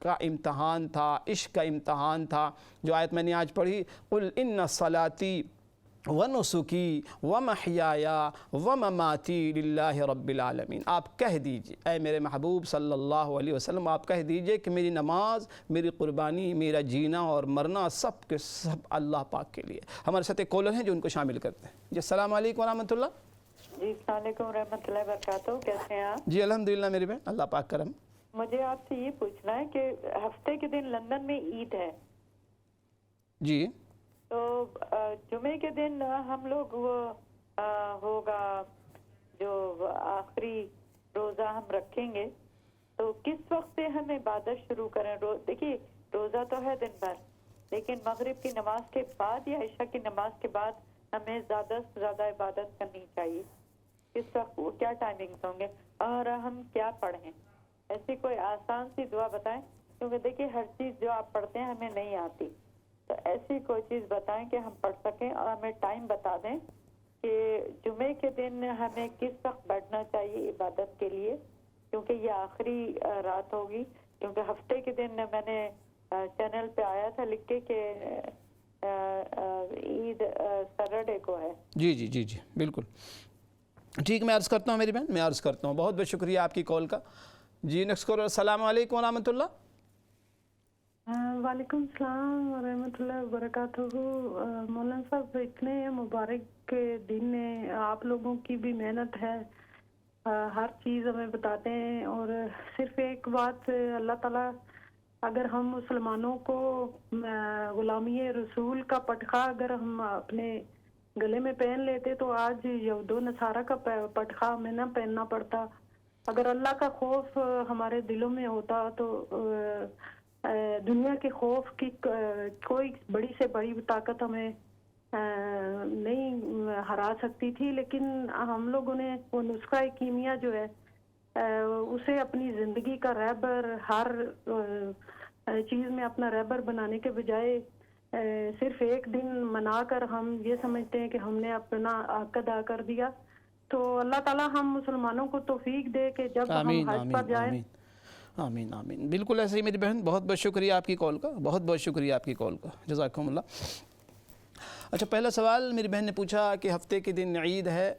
C: کا امتحان تھا، عشق کا امتحان تھا۔ جو آیت میں نے آج پڑھی، قل ان صلاتی ونسکی ومحیای ومماتی للہ رب العالمین، آپ کہہ دیجئے اے میرے محبوب صلی اللہ علیہ وسلم، آپ کہہ دیجئے کہ میری نماز، میری قربانی، میرا جینا اور مرنا سب کے سب اللہ پاک کے لیے۔ ہمارے ساتھ ایک کالر ہیں جو ان کو شامل کرتے ہیں۔ جی السلام علیکم ورحمۃ اللہ۔
D: جی السلام علیکم ورحمۃ اللہ وبرکاتہ، کیسے ہیں آپ؟
C: جی الحمدللہ میرے بہن، اللہ پاک کرم۔
D: مجھے آپ سے یہ پوچھنا ہے کہ ہفتے کے دن لندن میں عید ہے،
C: جی
D: تو جمعے کے دن ہم لوگ وہ ہوگا جو آخری روزہ ہم رکھیں گے، تو کس وقت سے ہم عبادت شروع کریں؟ دیکھیے روزہ تو ہے دن بھر، لیکن مغرب کی نماز کے بعد یا عشاء کی نماز کے بعد ہمیں زیادہ سے زیادہ عبادت کرنی چاہیے۔ کس وقت کیا ٹائمنگز ہوں گے اور ہم کیا پڑھیں؟ ایسی کوئی آسان سی دعا بتائیں، کیونکہ دیکھیے ہر چیز جو آپ پڑھتے ہیں ہمیں نہیں آتی، تو ایسی کوئی چیز بتائیں کہ ہم پڑھ سکیں، اور ہمیں ٹائم بتا دیں کہ جمعے کے دن ہمیں کس وقت بیٹھنا چاہیے عبادت کے لیے، کیونکہ یہ آخری رات ہوگی، کیونکہ ہفتے کے دن میں نے چینل پہ آیا تھا لکھ کے کہ عید سیٹرڈے کو ہے۔
C: جی جی جی جی بالکل ٹھیک، میں عرض کرتا ہوں میری بہن، میں عرض کرتا ہوں، بہت بہت شکریہ آپ کی کال کا۔ جی نیکسٹ کالر، السلام علیکم ورحمۃ اللہ۔
E: وعلیکم السلام ورحمۃ اللہ وبرکاتہ۔ مولانا صاحب، اتنے مبارک دن ہیں، آپ لوگوں کی بھی محنت ہے، ہر چیز ہمیں بتاتے ہیں، اور صرف ایک بات، اللہ تعالیٰ اگر ہم مسلمانوں کو غلامی رسول کا پٹخا اگر ہم اپنے گلے میں پہن لیتے تو آج یہود و نصارہ کا پٹخا ہمیں نہ پہننا پڑتا۔ اگر اللہ کا خوف ہمارے دلوں میں ہوتا تو دنیا کے خوف کی کوئی بڑی سے بڑی طاقت ہمیں نہیں ہرا سکتی تھی، لیکن ہم لوگوں نے وہ نسخہ کیمیا جو ہے اسے اپنی زندگی کا رہبر، ہر چیز میں اپنا رہبر بنانے کے بجائے صرف ایک دن منا کر ہم یہ سمجھتے ہیں کہ ہم نے اپنا حق ادا کر دیا۔ تو اللہ تعالیٰ ہم مسلمانوں کو توفیق دے کہ جب ہم حج پر جائیں۔
C: آمین آمین، بالکل ایسے ہی میری بہن، بہت بہت شکریہ آپ کی کال کا، بہت بہت شکریہ آپ کی کال کا، جزاکم اللہ۔ اچھا، پہلا سوال میری بہن نے پوچھا کہ ہفتے کے دن عید ہے،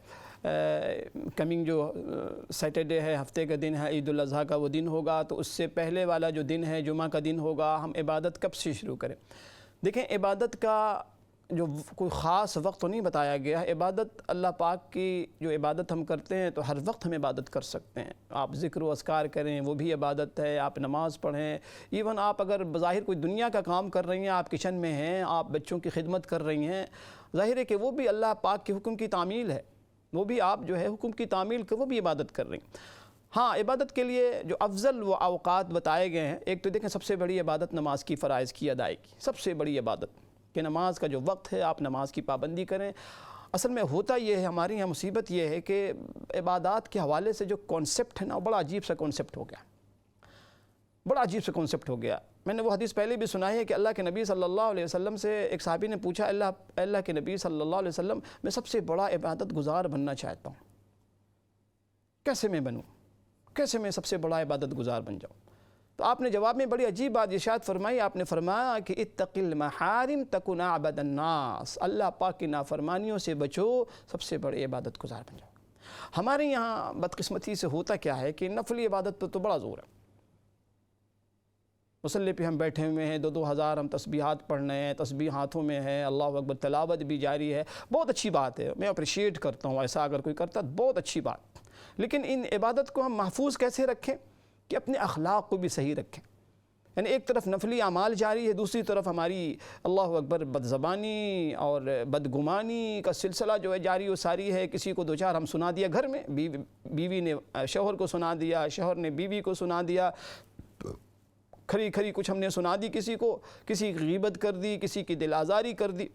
C: کمنگ جو سیٹرڈے ہے، ہفتے کا دن ہے، عید الاضحیٰ کا وہ دن ہوگا، تو اس سے پہلے والا جو دن ہے جمعہ کا دن ہوگا، ہم عبادت کب سے شروع کریں؟ دیکھیں، عبادت کا جو کوئی خاص وقت تو نہیں بتایا گیا ہے، عبادت اللہ پاک کی جو عبادت ہم کرتے ہیں تو ہر وقت ہم عبادت کر سکتے ہیں، آپ ذکر و اذکار کریں وہ بھی عبادت ہے، آپ نماز پڑھیں، ایون آپ اگر بظاہر کوئی دنیا کا کام کر رہی ہیں، آپ کچن میں ہیں، آپ بچوں کی خدمت کر رہی ہیں، ظاہر ہے کہ وہ بھی اللہ پاک کے حکم کی تعمیل ہے، وہ بھی آپ جو ہے حکم کی تعمیل وہ بھی عبادت کر رہی ہیں۔ ہاں، عبادت کے لیے جو افضل و اوقات بتائے گئے ہیں، ایک تو دیکھیں سب سے بڑی عبادت نماز کی فرائض کی ادائیگی، سب سے بڑی عبادت کہ نماز کا جو وقت ہے آپ نماز کی پابندی کریں۔ اصل میں ہوتا یہ ہے، ہماری یہاں مصیبت یہ ہے کہ عبادات کے حوالے سے جو کانسیپٹ ہے نا، وہ بڑا عجیب سا کانسیپٹ ہو گیا، بڑا عجیب سا کانسیپٹ ہو گیا۔ میں نے وہ حدیث پہلے بھی سنائی ہے کہ اللہ کے نبی صلی اللہ علیہ وسلم سے ایک صحابی نے پوچھا، اللہ کے نبی صلی اللہ علیہ وسلم میں سب سے بڑا عبادت گزار بننا چاہتا ہوں، کیسے میں بنوں، کیسے میں سب سے بڑا عبادت گزار بن جاؤں؟ تو آپ نے جواب میں بڑی عجیب بات ارشاد فرمائی، آپ نے فرمایا کہ اتق المحارم تکن اعبد الناس، اللہ پاک کی نافرمانیوں سے بچو، سب سے بڑے عبادت گزار بن جاؤ۔ ہمارے یہاں بدقسمتی سے ہوتا کیا ہے کہ نفلی عبادت پر تو بڑا زور ہے، مصلی پہ ہم بیٹھے ہوئے ہیں، 2,000 ہم تسبیحات پڑھ رہے ہیں، تسبیح ہاتھوں میں ہے، اللہ اکبر تلاوت بھی جاری ہے، بہت اچھی بات ہے، میں اپریشیٹ کرتا ہوں، ایسا اگر کوئی کرتا بہت اچھی بات۔ لیکن ان عبادت کو ہم محفوظ کیسے رکھیں کہ اپنے اخلاق کو بھی صحیح رکھیں؟ یعنی ایک طرف نفلی اعمال جاری ہے، دوسری طرف ہماری اللہ اکبر بد زبانی اور بدگمانی کا سلسلہ جو ہے جاری و ساری ہے۔ کسی کو دو چار ہم سنا دیا گھر میں، بیوی نے شوہر کو سنا دیا، شوہر نے بیوی کو سنا دیا، کھری کھری کچھ ہم نے سنا دی کسی کو، کسی کی غیبت کر دی، کسی کی دل آزاری کر دی۔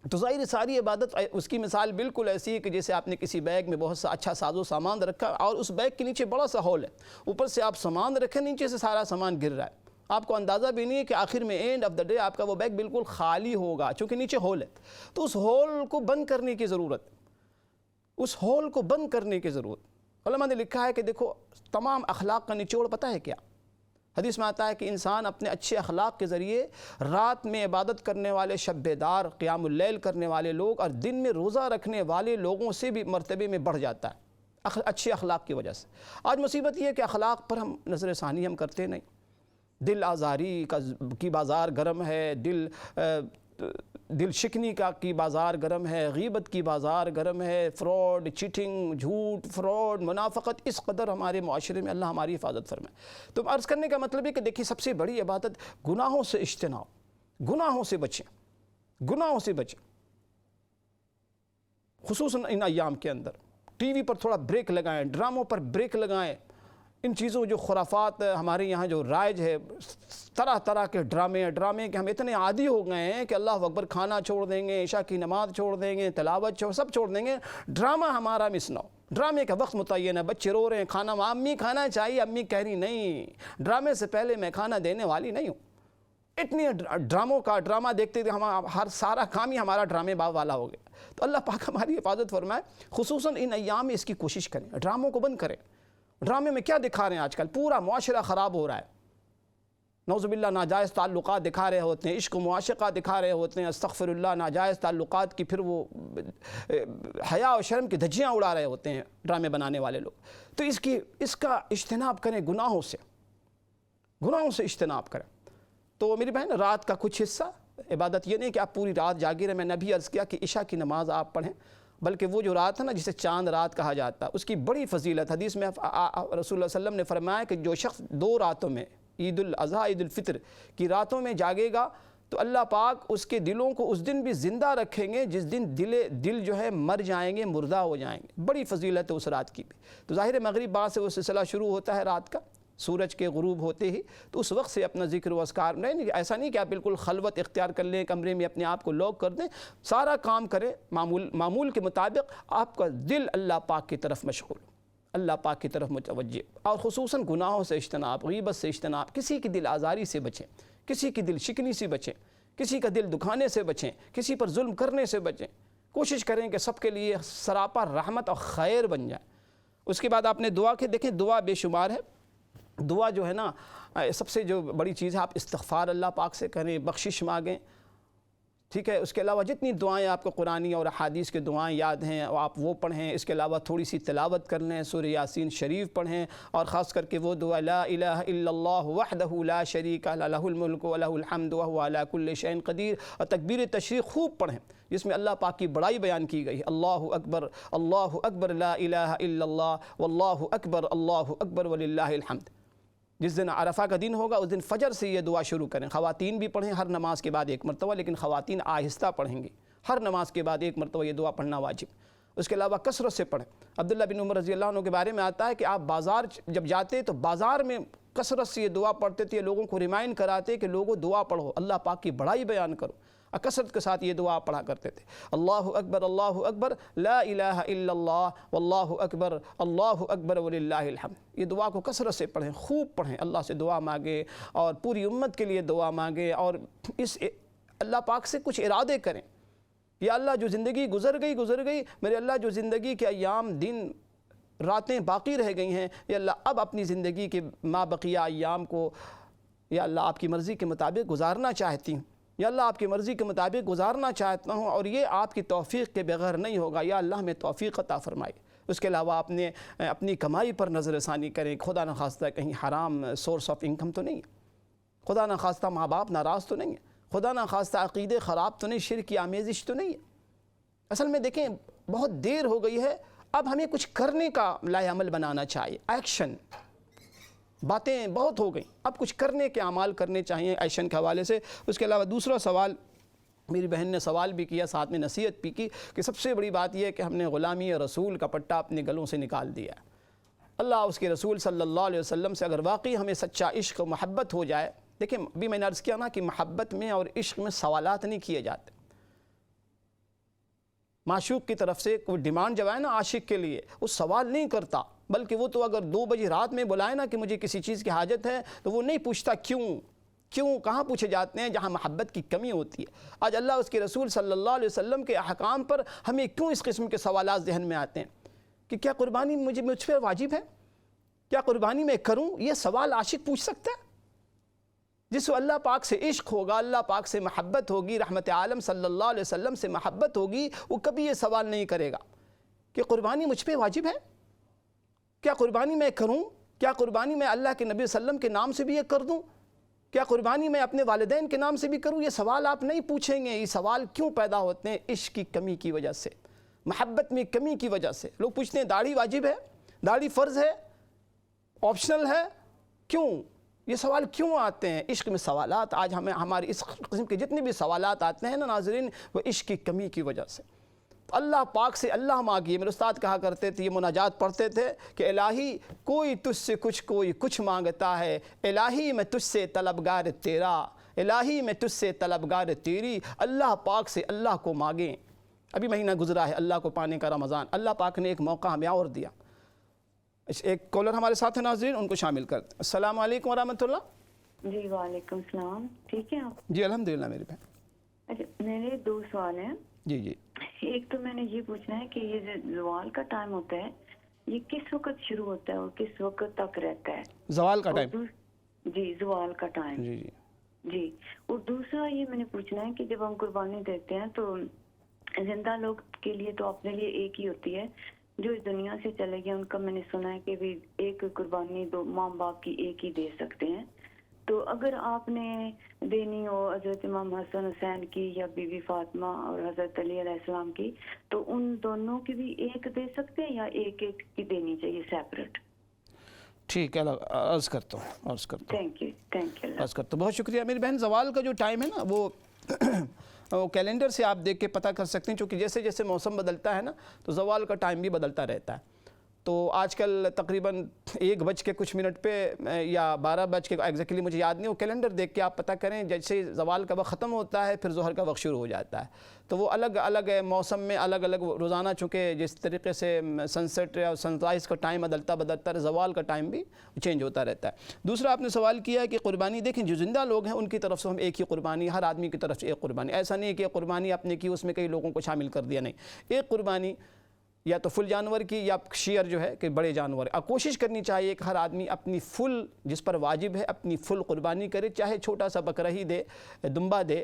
C: تو ظاہر ساری عبادت اس کی مثال بالکل ایسی ہے کہ جیسے آپ نے کسی بیگ میں بہت سا اچھا ساز و سامان رکھا اور اس بیگ کے نیچے بڑا سا ہول ہے، اوپر سے آپ سامان رکھیں، نیچے سے سارا سامان گر رہا ہے، آپ کو اندازہ بھی نہیں ہے کہ آخر میں اینڈ آف دا ڈے آپ کا وہ بیگ بالکل خالی ہوگا، چونکہ نیچے ہول ہے۔ تو اس ہول کو بند کرنے کی ضرورت، اس ہول کو بند کرنے کی ضرورت۔ علماء نے لکھا ہے کہ دیکھو تمام اخلاق کا نچوڑ پتہ ہے کیا؟ حدیث میں آتا ہے کہ انسان اپنے اچھے اخلاق کے ذریعے رات میں عبادت کرنے والے، شب بیدار قیام اللیل کرنے والے لوگ اور دن میں روزہ رکھنے والے لوگوں سے بھی مرتبے میں بڑھ جاتا ہے اچھے اخلاق کی وجہ سے۔ آج مصیبت یہ ہے کہ اخلاق پر ہم نظر ثانی ہم کرتے نہیں، دل آزاری کی بازار گرم ہے، دل شکنی کی بازار گرم ہے، غیبت کی بازار گرم ہے، فراڈ، چیٹنگ، جھوٹ، فراڈ، منافقت اس قدر ہمارے معاشرے میں، اللہ ہماری حفاظت فرمائے۔ تو عرض کرنے کا مطلب ہے کہ دیکھیے سب سے بڑی عبادت گناہوں سے اجتناب، گناہوں سے بچیں، گناہوں سے بچیں، خصوصاً ان ایام کے اندر۔ ٹی وی پر تھوڑا بریک لگائیں، ڈراموں پر بریک لگائیں، ان چیزوں جو خرافات ہمارے یہاں جو رائج ہے، طرح طرح کے ڈرامے کہ ہم اتنے عادی ہو گئے ہیں کہ اللہ اکبر کھانا چھوڑ دیں گے، عشاء کی نماز چھوڑ دیں گے، تلاوت سب چھوڑ دیں گے، ڈرامہ ہمارا مس نہ ہو۔ ڈرامے کا وقت متعین ہے، بچے رو رہے ہیں، کھانا امی کھانا چاہیے، امی کہہ رہی نہیں، ڈرامے سے پہلے میں کھانا دینے والی نہیں ہوں۔ اتنی ڈرامہ دیکھتے تھے، ہر سارا کام ہی ہمارا ڈرامے باغ والا ہو گیا۔ تو اللہ پاک ہماری حفاظت فرمائے، خصوصاً ان ایام میں اس کی کوشش کریں، ڈراموں کو بند کریں۔ ڈرامے میں کیا دکھا رہے ہیں آج کل؟ پورا معاشرہ خراب ہو رہا ہے، نعوذ باللہ ناجائز تعلقات دکھا رہے ہوتے ہیں، عشق و معاشقہ دکھا رہے ہوتے ہیں، استغفر اللہ، ناجائز تعلقات کی پھر وہ حیا و شرم کی دھجیاں اڑا رہے ہوتے ہیں ڈرامے بنانے والے لوگ۔ تو اس کا اجتناب کریں، گناہوں سے اجتناب کریں۔ تو میری بہن رات کا کچھ حصہ عبادت، یہ نہیں کہ آپ پوری رات جاگے رہیں، میں نے بھی عرض کیا کہ عشاء کی نماز آپ پڑھیں، بلکہ وہ جو رات ہے نا جسے چاند رات کہا جاتا ہے، اس کی بڑی فضیلت حدیث میں رسول اللہ صلی اللہ علیہ وسلم نے فرمایا کہ جو شخص 2 راتوں میں، عید الاضحیٰ عید الفطر کی راتوں میں جاگے گا تو اللہ پاک اس کے دلوں کو اس دن بھی زندہ رکھیں گے جس دن دل جو ہے مر جائیں گے، مردہ ہو جائیں گے۔ بڑی فضیلت ہے اس رات کی بھی۔ تو ظاہر مغرب بعد سے وہ سلسلہ شروع ہوتا ہے رات کا، سورج کے غروب ہوتے ہی، تو اس وقت سے اپنا ذکر و اذکار نہیں، ایسا نہیں کہ آپ بالکل خلوت اختیار کر لیں، کمرے میں اپنے آپ کو لاک کر دیں، سارا کام کریں معمول کے مطابق، آپ کا دل اللہ پاک کی طرف مشغول، اللہ پاک کی طرف متوجہ، اور خصوصاً گناہوں سے اجتناب، غیبت سے اجتناب، کسی کی دل آزاری سے بچیں، کسی کی دل شکنی سے بچیں، کسی کا دل دکھانے سے بچیں، کسی پر ظلم کرنے سے بچیں۔ کوشش کریں کہ سب کے لیے سراپا رحمت اور خیر بن جائے۔ اس کے بعد آپ نے دعا کے دیکھیں، دعا بے شمار ہے۔ دعا جو ہے نا سب سے جو بڑی چیز ہے، آپ استغفار اللہ پاک سے کریں، بخشش مانگیں، ٹھیک ہے۔ اس کے علاوہ جتنی دعائیں آپ کو قرآنی اور احادیث کے دعائیں یاد ہیں آپ وہ پڑھیں۔ اس کے علاوہ تھوڑی سی تلاوت کر لیں، سورہ یاسین شریف پڑھیں، اور خاص کر کے وہ دعا لا الہ الا اللہ وحدہ لا شریک لہ الملک ولہ الحمد وہو علی کل شیء قدیر، اور تکبیر تشریق خوب پڑھیں جس میں اللہ پاک کی بڑائی بیان کی گئی ہے۔ اللہ اکبر لا الہ الا اللہ واللہ اکبر وللہ الحمد۔ جس دن عرفہ کا دن ہوگا اس دن فجر سے یہ دعا شروع کریں۔ خواتین بھی پڑھیں ہر نماز کے بعد 1 مرتبہ، لیکن خواتین آہستہ پڑھیں گی، ہر نماز کے بعد 1 مرتبہ یہ دعا پڑھنا واجب۔ اس کے علاوہ کثرت سے پڑھیں۔ عبداللہ بن عمر رضی اللہ عنہ کے بارے میں آتا ہے کہ آپ بازار جب جاتے تو بازار میں کثرت سے یہ دعا پڑھتے تھے، لوگوں کو ریمائنڈ کراتے کہ لوگوں دعا پڑھو، اللہ پاک کی بڑائی بیان کرو، اور کثرت کے ساتھ یہ دعا پڑھا کرتے تھے، اللہ اکبر لا الہ الا اللہ واللہ اکبر وللہ الحمد۔ یہ دعا کو کثرت سے پڑھیں، خوب پڑھیں، اللہ سے دعا مانگیں اور پوری امت کے لیے دعا مانگیں، اور اس اللہ پاک سے کچھ ارادے کریں، یا اللہ جو زندگی گزر گئی، میرے اللہ جو زندگی کے ایام دن راتیں باقی رہ گئی ہیں، یا اللہ اب اپنی زندگی کے ما بقیہ ایام کو یا اللہ آپ کی مرضی کے مطابق گزارنا چاہتی ہوں، یا اللہ آپ کی مرضی کے مطابق گزارنا چاہتا ہوں، اور یہ آپ کی توفیق کے بغیر نہیں ہوگا، یا اللہ ہمیں توفیق عطا فرمائے۔ اس کے علاوہ اپنی کمائی پر نظر ثانی کریں، خدا نخواستہ کہیں حرام سورس آف انکم تو نہیں ہے، خدا نخواستہ ماں باپ ناراض تو نہیں ہے، خدا نخواستہ عقیدے خراب تو نہیں، شرک کی آمیزش تو نہیں ہے۔ اصل میں دیکھیں بہت دیر ہو گئی ہے، اب ہمیں کچھ کرنے کا لائحہ عمل بنانا چاہیے، ایکشن۔ باتیں بہت ہو گئیں، اب کچھ کرنے کے اعمال کرنے چاہیے ایکشن کے حوالے سے۔ اس کے علاوہ دوسرا سوال میری بہن نے سوال بھی کیا، ساتھ میں نصیحت بھی کی کہ سب سے بڑی بات یہ ہے کہ ہم نے غلامی رسول کا پٹا اپنے گلوں سے نکال دیا ہے۔ اللہ اس کے رسول صلی اللہ علیہ وسلم سے اگر واقعی ہمیں سچا عشق و محبت ہو جائے، دیکھیں ابھی میں نے عرض کیا نا کہ محبت میں اور عشق میں سوالات نہیں کیے جاتے۔ معشوق کی طرف سے کوئی ڈیمانڈ جب آئے نا عاشق کے لیے، وہ سوال نہیں کرتا، بلکہ وہ تو اگر 2 بجے رات میں بلائے نا کہ مجھے کسی چیز کی حاجت ہے تو وہ نہیں پوچھتا کیوں کہاں پوچھے جاتے ہیں جہاں محبت کی کمی ہوتی ہے۔ آج اللہ اس کے رسول صلی اللہ علیہ وسلم کے احکام پر ہمیں کیوں اس قسم کے سوالات ذہن میں آتے ہیں کہ کیا قربانی مجھ پر واجب ہے، کیا قربانی میں کروں؟ یہ سوال عاشق پوچھ سکتا ہے؟ جس کو اللہ پاک سے عشق ہوگا، اللہ پاک سے محبت ہوگی، رحمت عالم صلی اللہ علیہ وسلم سے محبت ہوگی، وہ کبھی یہ سوال نہیں کرے گا کہ قربانی مجھ پہ واجب ہے، کیا قربانی میں کروں، کیا قربانی میں اللہ کے نبی صلی اللہ علیہ وسلم کے نام سے بھی یہ کر دوں، کیا قربانی میں اپنے والدین کے نام سے بھی کروں؟ یہ سوال آپ نہیں پوچھیں گے۔ یہ سوال کیوں پیدا ہوتے ہیں؟ عشق کی کمی کی وجہ سے، محبت میں کمی کی وجہ سے۔ لوگ پوچھتے ہیں داڑھی واجب ہے، داڑھی فرض ہے، آپشنل ہے، کیوں؟ یہ سوال کیوں آتے ہیں؟ عشق میں سوالات، آج ہماری اس قسم کے جتنے بھی سوالات آتے ہیں نا ناظرین، وہ عشق کی کمی کی وجہ سے۔ اللہ پاک سے اللہ مانگیے۔ میرے استاد کہا کرتے تھے، یہ مناجات پڑھتے تھے کہ الہی کوئی تجھ سے کوئی کچھ مانگتا ہے، الہی میں تجھ سے طلبگار تیرا، الہی میں تجھ سے طلبگار تیری۔ اللہ پاک سے اللہ کو مانگیں۔ ابھی مہینہ گزرا ہے اللہ کو پانے کا، رمضان۔ اللہ پاک نے ایک موقع ہمیں اور دیا۔ ایک کالر ہمارے ساتھ ہیں ناظرین، ان کو شامل کرتے ہیں۔ السلام علیکم ورحمۃ اللہ۔
F: جی وعلیکم السلام، ٹھیک ہے آپ؟
C: جی الحمدللہ میری بہن۔
F: اچھا، میرے 2 سوال ہیں۔
C: جی
F: ایک تو میں نے یہ پوچھنا ہے کہ یہ جو زوال کا ٹائم ہوتا ہے یہ کس وقت شروع ہوتا ہے اور کس وقت تک رہتا ہے؟
C: زوال کا ٹائم؟
F: جی زوال کا ٹائم۔ جی اور دوسرا یہ میں نے پوچھنا ہے کہ جب ہم قربانی دیتے ہیں تو زندہ لوگ کے لیے تو اپنے لیے ایک ہی ہوتی ہے، جو اس دنیا سے چلے گئے ان کا میں نے سنا ہے کہ بھی ایک قربانی 2 ماں باپ کی ایک ہی دے سکتے ہیں، تو اگر آپ نے دینی ہو حضرت امام حسن حسین کی یا بی بی فاطمہ اور حضرت علی علیہ السلام کی، تو ان دونوں کی بھی ایک دے سکتے ہیں یا ایک ایک کی دینی چاہیے سیپریٹ؟
C: ٹھیک ہے، عرض کرتا ہوں۔
F: Thank you.
C: عرض کرتا ہوں، بہت شکریہ میری بہن۔ زوال کا جو ٹائم ہے نا وہ کیلنڈر سے آپ دیکھ کے پتہ کر سکتے ہیں، چونکہ جیسے جیسے موسم بدلتا ہے نا تو زوال کا ٹائم بھی بدلتا رہتا ہے۔ تو آج کل تقریباً 1:00 پہ یا 12:00 ایگزیکٹلی مجھے یاد نہیں، وہ کیلنڈر دیکھ کے آپ پتہ کریں، جیسے زوال کا وقت ختم ہوتا ہے پھر ظہر کا وقت شروع ہو جاتا ہے، تو وہ الگ الگ موسم میں الگ الگ روزانہ، چونکہ جس طریقے سے سن سیٹ یا سن رائز کا ٹائم بدلتا ہے، زوال کا ٹائم بھی چینج ہوتا رہتا ہے۔ دوسرا آپ نے سوال کیا ہے کہ قربانی، دیکھیں جو زندہ لوگ ہیں ان کی طرف سے ہم ایک ہی قربانی، ہر آدمی کی طرف سے ایک قربانی، ایسا نہیں کہ قربانی آپ نے کی اس میں کئی لوگوں کو شامل کر دیا، نہیں، ایک قربانی یا تو فل جانور کی یا شیئر جو ہے کہ بڑے جانور ہے۔ کوشش کرنی چاہیے کہ ہر آدمی اپنی فل جس پر واجب ہے اپنی فل قربانی کرے، چاہے چھوٹا سا بکرا ہی دے، دمبا دے،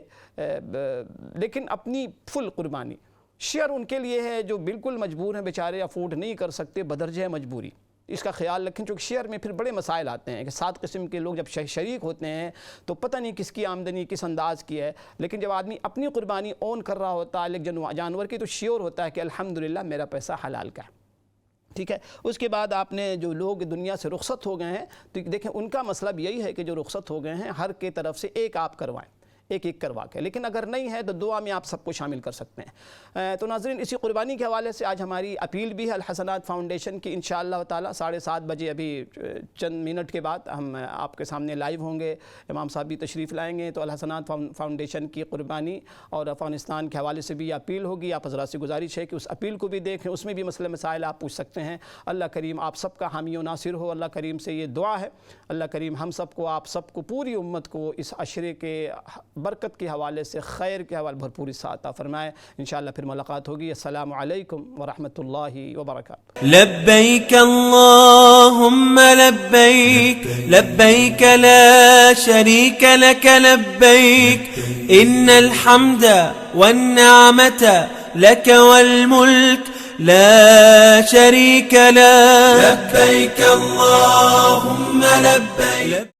C: لیکن اپنی فل قربانی۔ شیئر ان کے لیے ہے جو بالکل مجبور ہیں، بیچارے افورڈ نہیں کر سکتے، بدرجہ مجبوری، اس کا خیال رکھیں، چونکہ شیئر میں پھر بڑے مسائل آتے ہیں کہ 7 قسم کے لوگ جب شریک ہوتے ہیں تو پتہ نہیں کس کی آمدنی کس انداز کی ہے، لیکن جب آدمی اپنی قربانی اون کر رہا ہوتا ہے ایک جانور کی، تو شیور ہوتا ہے کہ الحمدللہ میرا پیسہ حلال کا ہے۔ ٹھیک ہے، اس کے بعد آپ نے جو لوگ دنیا سے رخصت ہو گئے ہیں تو دیکھیں ان کا مسئلہ بھی یہی ہے کہ جو رخصت ہو گئے ہیں ہر کے طرف سے ایک آپ کروائیں، ایک ایک کروا کے، لیکن اگر نہیں ہے تو دعا میں آپ سب کو شامل کر سکتے ہیں۔ تو ناظرین اسی قربانی کے حوالے سے آج ہماری اپیل بھی ہے الحسنات فاؤنڈیشن کی، انشاءاللہ تعالی 7:30 بجے ابھی چند منٹ کے بعد ہم آپ کے سامنے لائیو ہوں گے، امام صاحب بھی تشریف لائیں گے، تو الحسنات فاؤنڈیشن کی قربانی اور افغانستان کے حوالے سے بھی اپیل ہوگی۔ آپ حضرات سے گزارش ہے کہ اس اپیل کو بھی دیکھیں، اس میں بھی مسئلہ مسائل آپ پوچھ سکتے ہیں۔ اللہ کریم آپ سب کا حامی و ناصر ہو، اللہ کریم سے یہ دعا ہے، اللہ کریم ہم سب کو، آپ سب کو، پوری امت کو اس عشرے کے برکت کے حوالے سے، خیر کے حوالے بھرپور ساتھ عطا فرمائے۔ انشاءاللہ پھر ملاقات ہوگی۔ السلام علیکم ورحمۃ اللہ وبرکاتہ۔
B: لبيك اللهم لبيك لبيك لا شريك لك لبيك إن الحمد والنعمة لك والملك لا شريك لك لبيك اللهم لبيك